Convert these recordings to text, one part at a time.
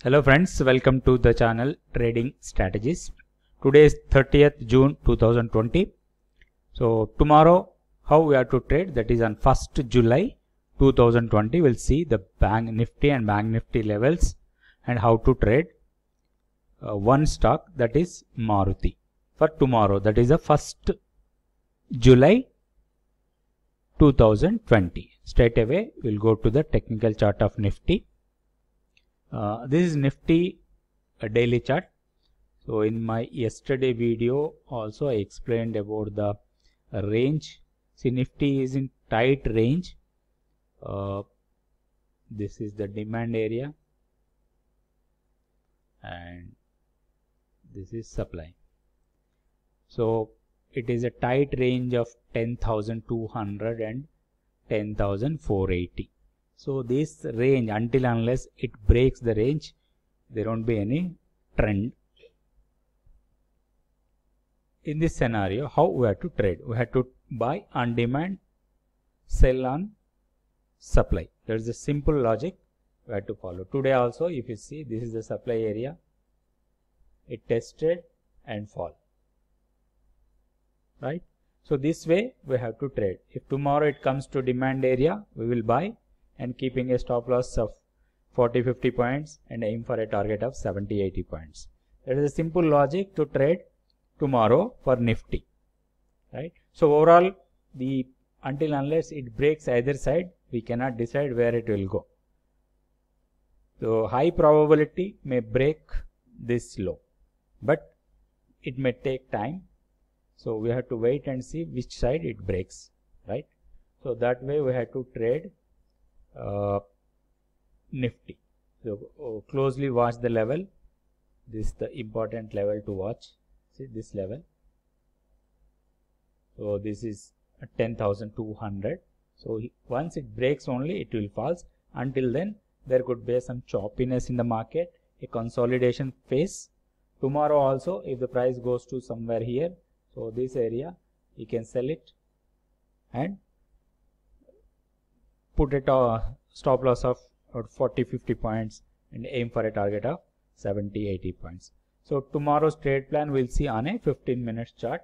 Hello friends, welcome to the channel Trading Strategies. Today is 30th June 2020. So tomorrow how we are to trade, that is on 1st July 2020. We'll see the Bank Nifty and Bank Nifty levels and how to trade one stock, that is Maruti, for tomorrow, that is the 1st July 2020. Straight away we'll go to the technical chart of Nifty. This is Nifty daily chart. So in my yesterday video also I explained about the range. See, Nifty is in tight range. This is the demand area and this is supply. So it is a tight range of 10,200 and 10,480. So this range, until unless it breaks the range, there won't be any trend. In this scenario, how we have to trade? We have to buy on demand, sell on supply. There is a simple logic we have to follow. Today also, if you see, this is the supply area. It tested and fall. Right? So this way we have to trade. If tomorrow it comes to demand area, we will buy, and keeping a stop loss of 40-50 points and aim for a target of 70-80 points. That is a simple logic to trade tomorrow for Nifty, right? So overall, until unless it breaks either side, we cannot decide where it will go. So high probability may break this low, but it may take time. So we have to wait and see which side it breaks, right? So that way we have to trade Nifty. So closely watch the level. This is the important level to watch. See this level. So this is 10,200. So once it breaks only, it will fall. Until then, there could be some choppiness in the market, a consolidation phase. Tomorrow also, if the price goes to somewhere here, so this area, you can sell it and put it a stop loss of 40-50 points and aim for a target of 70-80 points. So tomorrow's trade plan we'll see on a 15 minutes chart.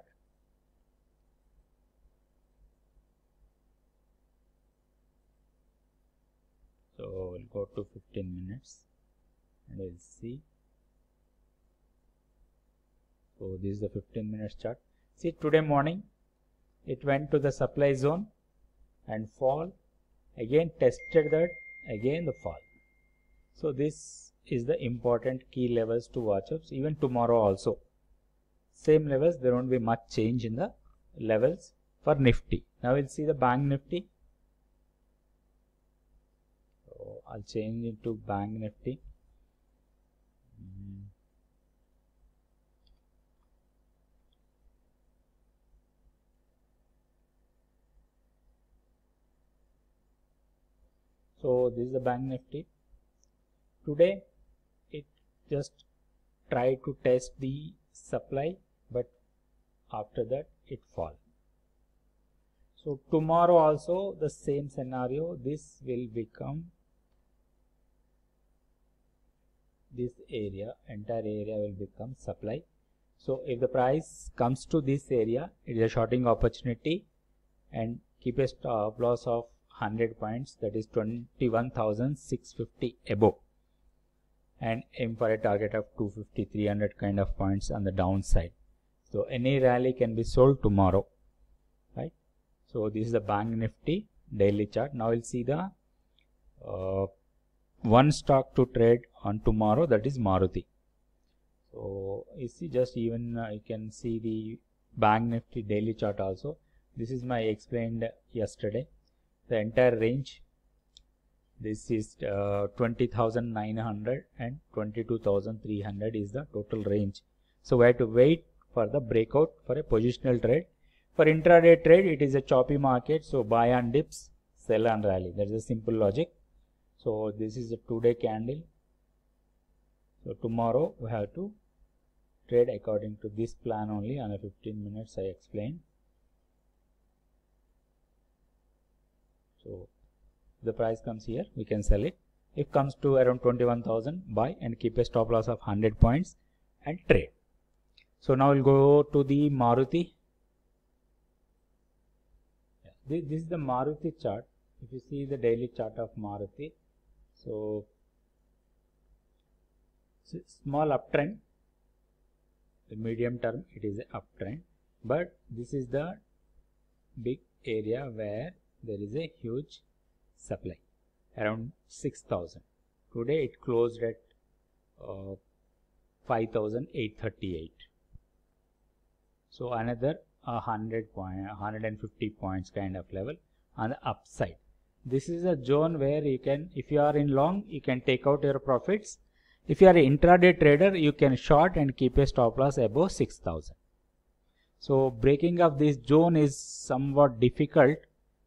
So we'll go to 15 minutes and we'll see. So this is the 15 minutes chart. See, today morning it went to the supply zone and fall. Again tested that, again the fall. So this is the important key levels to watch out. Even tomorrow also, same levels, there won't be much change in the levels for Nifty. Now we'll see the Bank Nifty. So I'll change it to Bank Nifty. So this is the Bank Nifty. Today it just tried to test the supply, but after that it fall. So tomorrow also the same scenario. This will become, this area, entire area will become supply. So if the price comes to this area, it is a shorting opportunity, and keep a stop loss of 100 points, that is 21,650 above, and aim for a target of 250-300 kind of points on the downside. So any rally can be sold tomorrow, right? So this is the Bank Nifty daily chart. Now we'll see the one stock to trade on tomorrow, that is Maruti. So you see, just even you can see the Bank Nifty daily chart also. This is my explained yesterday. The entire range, this is 20,900 and 22,300 is the total range. So we have to wait for the breakout for a positional trade. For intraday trade, it is a choppy market, so buy on dips, sell on rally. That is a simple logic. So this is a 2-day candle. So tomorrow we have to trade according to this plan only. On a 15 minutes I explained. So the price comes here, we can sell it. If comes to around 21,000, buy and keep a stop loss of 100 points and trade. So now we'll go to the Maruti. This is the Maruti chart. If you see the daily chart of Maruti, so small uptrend, the medium term it is an uptrend, but this is the big area where there is a huge supply around 6,000. Today it closed at 5,838. So another 150 points kind of level on the upside. This is a zone where you can, if you are in long, you can take out your profits. If you are an intraday trader, you can short and keep a stop loss above 6,000. So breaking of this zone is somewhat difficult.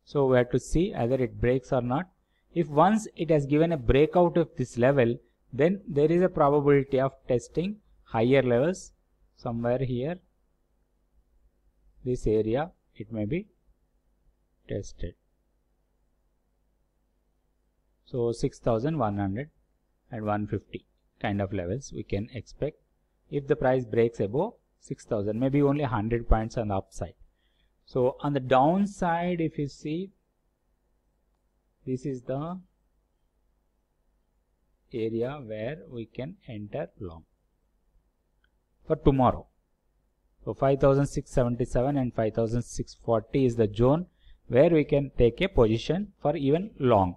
So we have to see either it breaks or not. If once it has given a breakout of this level, then there is a probability of testing higher levels somewhere here. This area it may be tested. So 6,100 and 150 kind of levels we can expect if the price breaks above 6,000, maybe only 100 points on the upside. So on the downside, if you see, this is the area where we can enter long for tomorrow. So 5,677 and 5,640 is the zone where we can take a position for even long.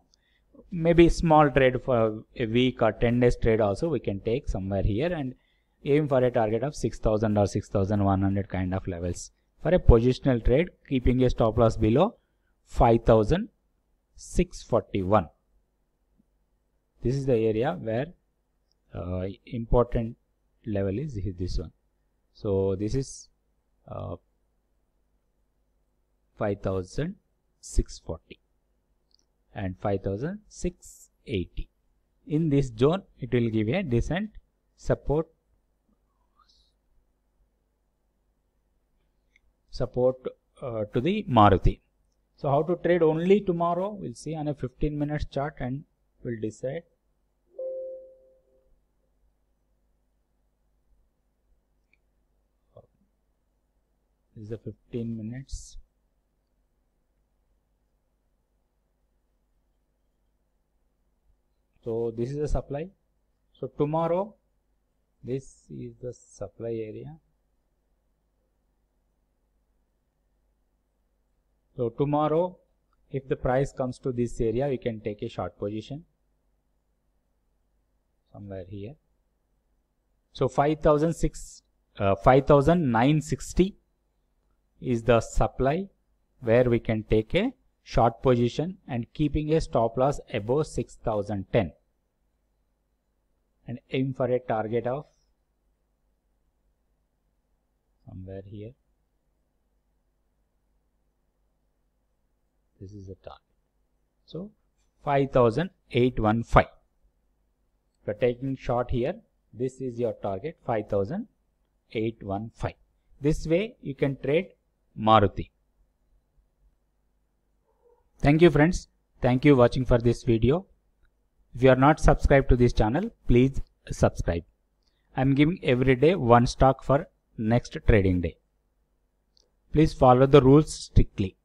Maybe small trade for a week or 10 days trade also we can take somewhere here and aim for a target of 6,000 or 6,100 kind of levels for a positional trade, keeping a stop loss below 5,641. This is the area where important level is this one. So this is 5,640 and 5,680. In this zone, it will give a decent support to the Maruti. So how to trade only tomorrow? We'll see on a 15 minutes chart and we'll decide. This is the 15 minutes. So this is the supply. So tomorrow, this is the supply area. So tomorrow, if the price comes to this area, we can take a short position somewhere here. So 5,960 is the supply where we can take a short position and keeping a stop loss above 6,010 and aim for a target of somewhere here. This is the target. So 5,815. If you are taking short here, this is your target, 5,815. This way you can trade Maruti. Thank you friends. Thank you watching for this video. If you are not subscribed to this channel, please subscribe. I am giving every day one stock for next trading day. Please follow the rules strictly.